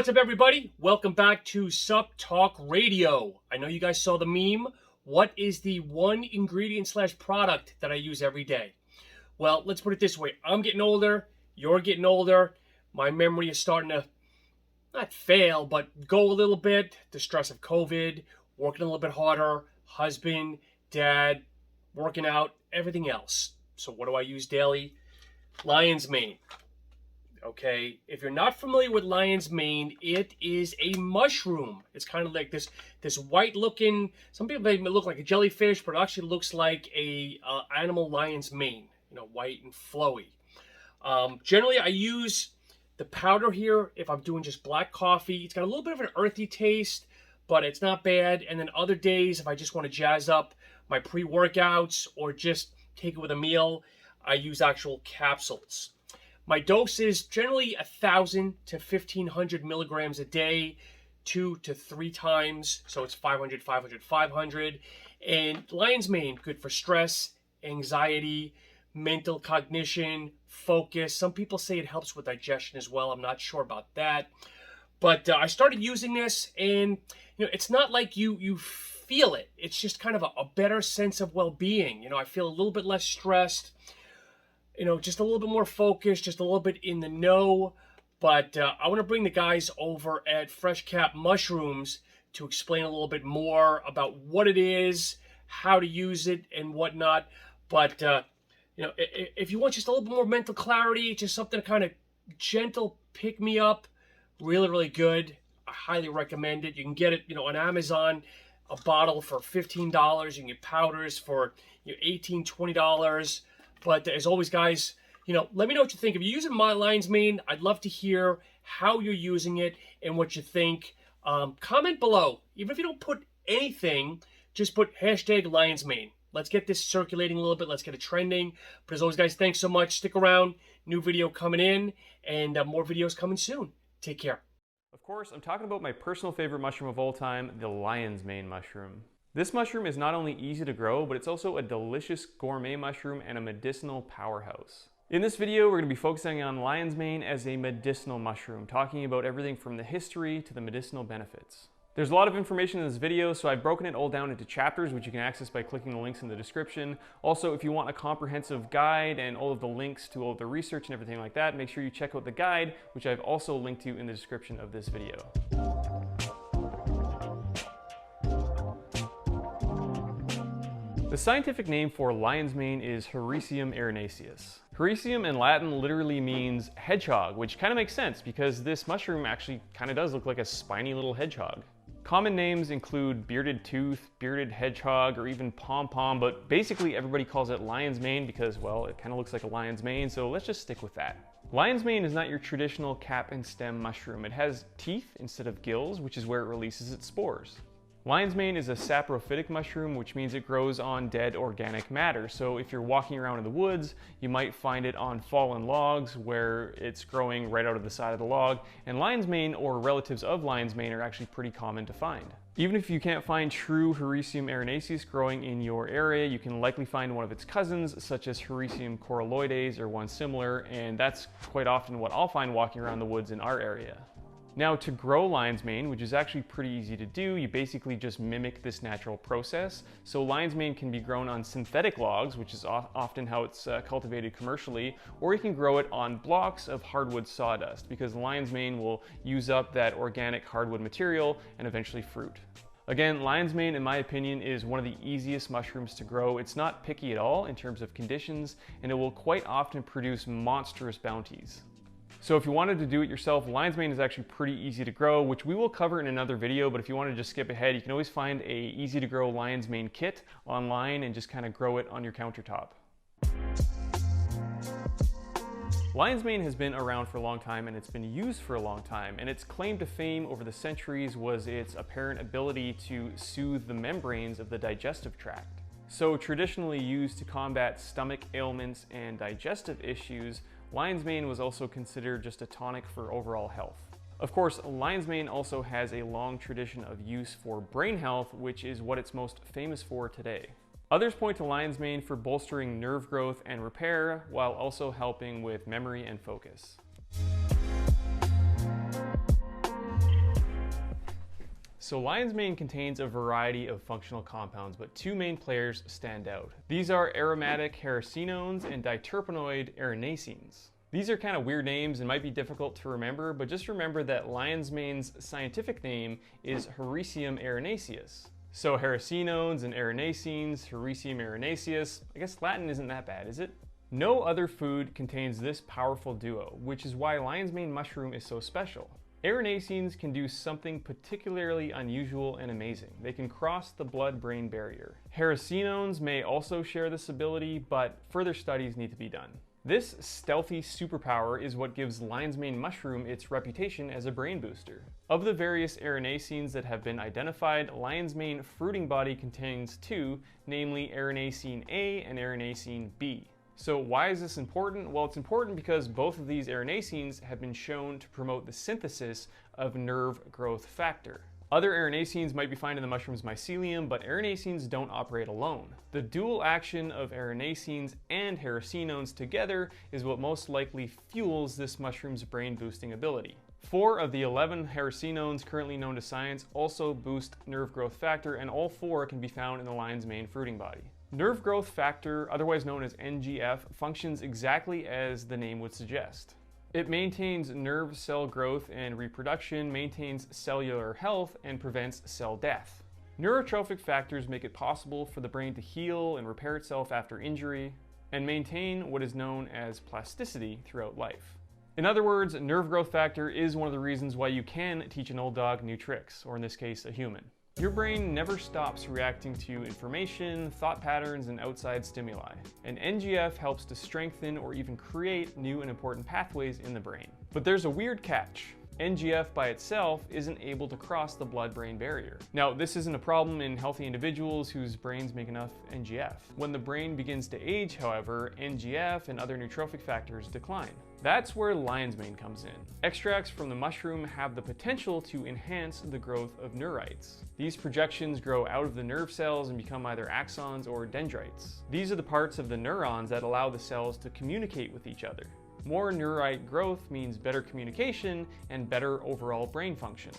What's up, everybody? Welcome back to Sup Talk Radio. I know you guys saw the meme. What is the one ingredient slash product that I use every day? Well, let's put it this way. I'm getting older. You're getting older. My memory is starting to not fail, but go a little bit. The stress of COVID, working a little bit harder, husband, dad, working out, everything else. So what do I use daily? Lion's mane. Okay, if you're not familiar with lion's mane, it is a mushroom. It's kind of like this white looking, some people make it look like a jellyfish, but it actually looks like a animal lion's mane, white and flowy. Generally, I use the powder here if I'm doing just black coffee. It's got a little bit of an earthy taste, but it's not bad. And then other days, if I just want to jazz up my pre-workouts or just take it with a meal, I use actual capsules. My dose is generally 1,000 to 1,500 milligrams a day, 2 to 3 times. So it's 500, 500, 500. And lion's mane, good for stress, anxiety, mental cognition, focus. Some people say it helps with digestion as well. I'm not sure about that. But I started using this, and it's not like you feel it. It's just kind of a better sense of well-being. I feel a little bit less stressed. Just a little bit more focused, just a little bit in the know. But I want to bring the guys over at Fresh Cap Mushrooms to explain a little bit more about what it is, how to use it, and whatnot. But, if you want just a little bit more mental clarity, just something to kind of gentle pick me up, really, really good. I highly recommend it. You can get it, on Amazon, a bottle for $15. You can get powders for $18, $20. But as always, guys, let me know what you think. If you're using my lion's mane, I'd love to hear how you're using it and what you think. Comment below. Even if you don't put anything, just put hashtag lion's mane. Let's get this circulating a little bit. Let's get it trending. But as always, guys, thanks so much. Stick around. New video coming in, and more videos coming soon. Take care. Of course, I'm talking about my personal favorite mushroom of all time, the lion's mane mushroom. This mushroom is not only easy to grow, but it's also a delicious gourmet mushroom and a medicinal powerhouse. In this video, we're going to be focusing on lion's mane as a medicinal mushroom, talking about everything from the history to the medicinal benefits. There's a lot of information in this video, so I've broken it all down into chapters, which you can access by clicking the links in the description. Also, if you want a comprehensive guide and all of the links to all of the research and everything like that, make sure you check out the guide, which I've also linked to in the description of this video. The scientific name for lion's mane is Hericium erinaceus. Hericium in Latin literally means hedgehog, which kind of makes sense because this mushroom actually kind of does look like a spiny little hedgehog. Common names include bearded tooth, bearded hedgehog, or even pom-pom, but basically everybody calls it lion's mane because, well, it kind of looks like a lion's mane, so let's just stick with that. Lion's mane is not your traditional cap and stem mushroom. It has teeth instead of gills, which is where it releases its spores. Lion's mane is a saprophytic mushroom, which means it grows on dead organic matter. So if you're walking around in the woods, you might find it on fallen logs where it's growing right out of the side of the log. And lion's mane or relatives of lion's mane are actually pretty common to find. Even if you can't find true Hericium erinaceus growing in your area, you can likely find one of its cousins, such as Hericium coralloides or one similar, and that's quite often what I'll find walking around the woods in our area. Now, to grow lion's mane, which is actually pretty easy to do, you basically just mimic this natural process. So lion's mane can be grown on synthetic logs, which is often how it's cultivated commercially, or you can grow it on blocks of hardwood sawdust because lion's mane will use up that organic hardwood material and eventually fruit. Again, lion's mane, in my opinion, is one of the easiest mushrooms to grow. It's not picky at all in terms of conditions, and it will quite often produce monstrous bounties. So if you wanted to do it yourself, lion's mane is actually pretty easy to grow, which we will cover in another video, but if you want to just skip ahead, you can always find a easy to grow lion's mane kit online and just kind of grow it on your countertop. Lion's mane has been around for a long time and it's been used for a long time, and its claim to fame over the centuries was its apparent ability to soothe the membranes of the digestive tract. So traditionally used to combat stomach ailments and digestive issues, lion's mane was also considered just a tonic for overall health. Of course, lion's mane also has a long tradition of use for brain health, which is what it's most famous for today. Others point to lion's mane for bolstering nerve growth and repair, while also helping with memory and focus. So lion's mane contains a variety of functional compounds, but two main players stand out. These are aromatic hericenones and diterpenoid erinacines. These are kind of weird names and might be difficult to remember, but just remember that lion's mane's scientific name is Hericium erinaceus. So hericenones and erinacines, Hericium erinaceus, I guess Latin isn't that bad, is it? No other food contains this powerful duo, which is why lion's mane mushroom is so special. Erinacines can do something particularly unusual and amazing. They can cross the blood-brain barrier. Hericenones may also share this ability, but further studies need to be done. This stealthy superpower is what gives lion's mane mushroom its reputation as a brain booster. Of the various erinacines that have been identified, lion's mane fruiting body contains two, namely erinacine A and erinacine B. So why is this important? Well, it's important because both of these erinacines have been shown to promote the synthesis of nerve growth factor. Other erinacines might be found in the mushroom's mycelium, but erinacines don't operate alone. The dual action of erinacines and hericenones together is what most likely fuels this mushroom's brain boosting ability. 4 of the 11 hericenones currently known to science also boost nerve growth factor, and all 4 can be found in the lion's mane fruiting body. Nerve growth factor, otherwise known as NGF, functions exactly as the name would suggest. It maintains nerve cell growth and reproduction, maintains cellular health, and prevents cell death. Neurotrophic factors make it possible for the brain to heal and repair itself after injury, and maintain what is known as plasticity throughout life. In other words, nerve growth factor is one of the reasons why you can teach an old dog new tricks, or in this case, a human. Your brain never stops reacting to information, thought patterns, and outside stimuli, and NGF helps to strengthen or even create new and important pathways in the brain. But there's a weird catch. NGF by itself isn't able to cross the blood-brain barrier. Now, this isn't a problem in healthy individuals whose brains make enough NGF. When the brain begins to age, however, NGF and other neurotrophic factors decline. That's where lion's mane comes in. Extracts from the mushroom have the potential to enhance the growth of neurites. These projections grow out of the nerve cells and become either axons or dendrites. These are the parts of the neurons that allow the cells to communicate with each other. More neurite growth means better communication and better overall brain function.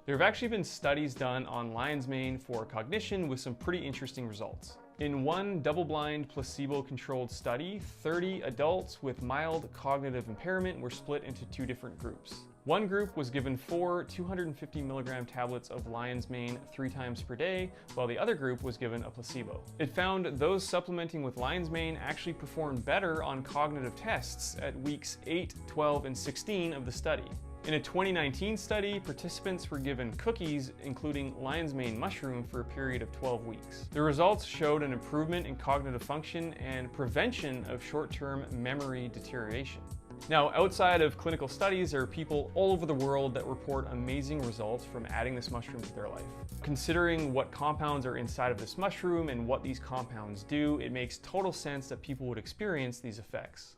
There have actually been studies done on lion's mane for cognition with some pretty interesting results. In one double-blind, placebo-controlled study, 30 adults with mild cognitive impairment were split into 2 different groups. One group was given 4 250 milligram tablets of lion's mane 3 times per day, while the other group was given a placebo. It found those supplementing with lion's mane actually performed better on cognitive tests at weeks 8, 12, and 16 of the study. In a 2019 study, participants were given cookies, including lion's mane mushroom, for a period of 12 weeks. The results showed an improvement in cognitive function and prevention of short-term memory deterioration. Now, outside of clinical studies, there are people all over the world that report amazing results from adding this mushroom to their life. Considering what compounds are inside of this mushroom and what these compounds do, it makes total sense that people would experience these effects.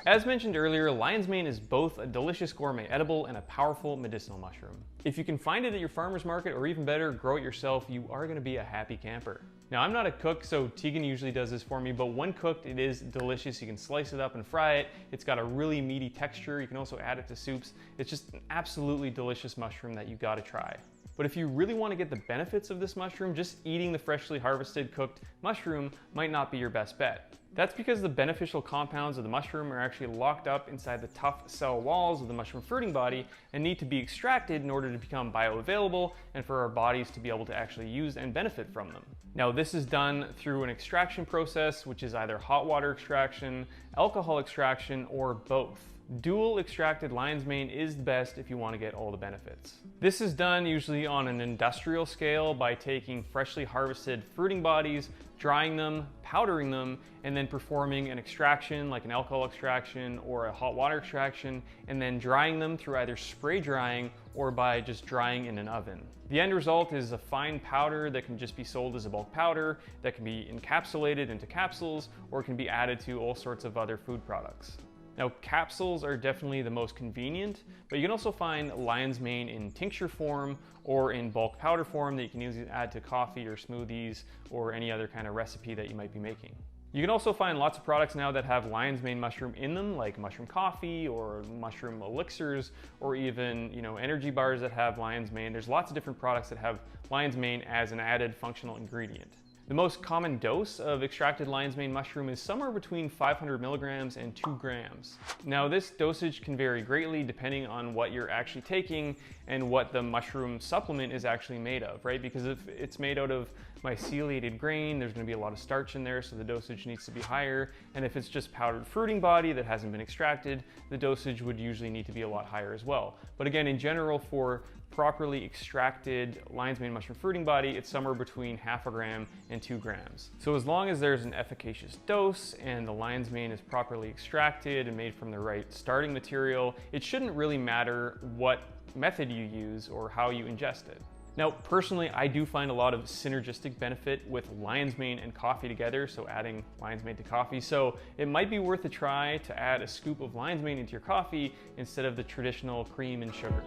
As mentioned earlier, lion's mane is both a delicious gourmet edible and a powerful medicinal mushroom. If you can find it at your farmer's market, or even better, grow it yourself, you are going to be a happy camper. Now, I'm not a cook, so Tegan usually does this for me, but when cooked, it is delicious. You can slice it up and fry it. It's got a really meaty texture. You can also add it to soups. It's just an absolutely delicious mushroom that you gotta try. But if you really want to get the benefits of this mushroom, just eating the freshly harvested, cooked mushroom might not be your best bet. That's because the beneficial compounds of the mushroom are actually locked up inside the tough cell walls of the mushroom fruiting body and need to be extracted in order to become bioavailable and for our bodies to be able to actually use and benefit from them. Now, this is done through an extraction process, which is either hot water extraction, alcohol extraction, or both. Dual extracted lion's mane is the best if you want to get all the benefits. This is done usually on an industrial scale by taking freshly harvested fruiting bodies, drying them, powdering them, and then performing an extraction like an alcohol extraction or a hot water extraction, and then drying them through either spray drying or by just drying in an oven. The end result is a fine powder that can just be sold as a bulk powder, that can be encapsulated into capsules, or can be added to all sorts of other food products. Now, capsules are definitely the most convenient, but you can also find lion's mane in tincture form or in bulk powder form that you can easily add to coffee or smoothies or any other kind of recipe that you might be making. You can also find lots of products now that have lion's mane mushroom in them, like mushroom coffee or mushroom elixirs, or even, energy bars that have lion's mane. There's lots of different products that have lion's mane as an added functional ingredient. The most common dose of extracted lion's mane mushroom is somewhere between 500 milligrams and 2 grams. Now, this dosage can vary greatly depending on what you're actually taking and what the mushroom supplement is actually made of, right? Because if it's made out of myceliated grain, there's going to be a lot of starch in there, so the dosage needs to be higher. And if it's just powdered fruiting body that hasn't been extracted, the dosage would usually need to be a lot higher as well. But again, in general, for properly extracted lion's mane mushroom fruiting body, it's somewhere between 0.5 gram and 2 grams. So as long as there's an efficacious dose and the lion's mane is properly extracted and made from the right starting material, it shouldn't really matter what method you use or how you ingest it. Now, personally, I do find a lot of synergistic benefit with lion's mane and coffee together, so adding lion's mane to coffee. So it might be worth a try to add a scoop of lion's mane into your coffee instead of the traditional cream and sugar.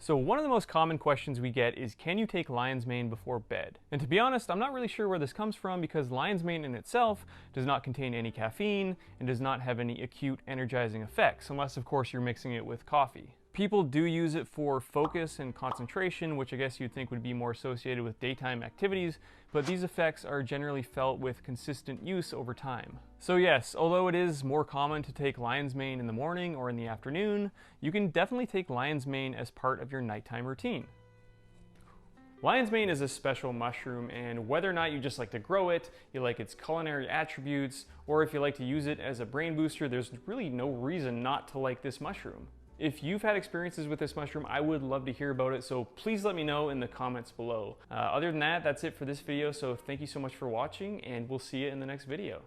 So one of the most common questions we get is, can you take lion's mane before bed? And to be honest, I'm not really sure where this comes from, because lion's mane in itself does not contain any caffeine and does not have any acute energizing effects, unless of course you're mixing it with coffee. People do use it for focus and concentration, which I guess you'd think would be more associated with daytime activities, but these effects are generally felt with consistent use over time. So yes, although it is more common to take lion's mane in the morning or in the afternoon, you can definitely take lion's mane as part of your nighttime routine. Lion's mane is a special mushroom, and whether or not you just like to grow it, you like its culinary attributes, or if you like to use it as a brain booster, there's really no reason not to like this mushroom. If you've had experiences with this mushroom, I would love to hear about it, so please let me know in the comments below. Other than that, that's it for this video, so thank you so much for watching, and we'll see you in the next video.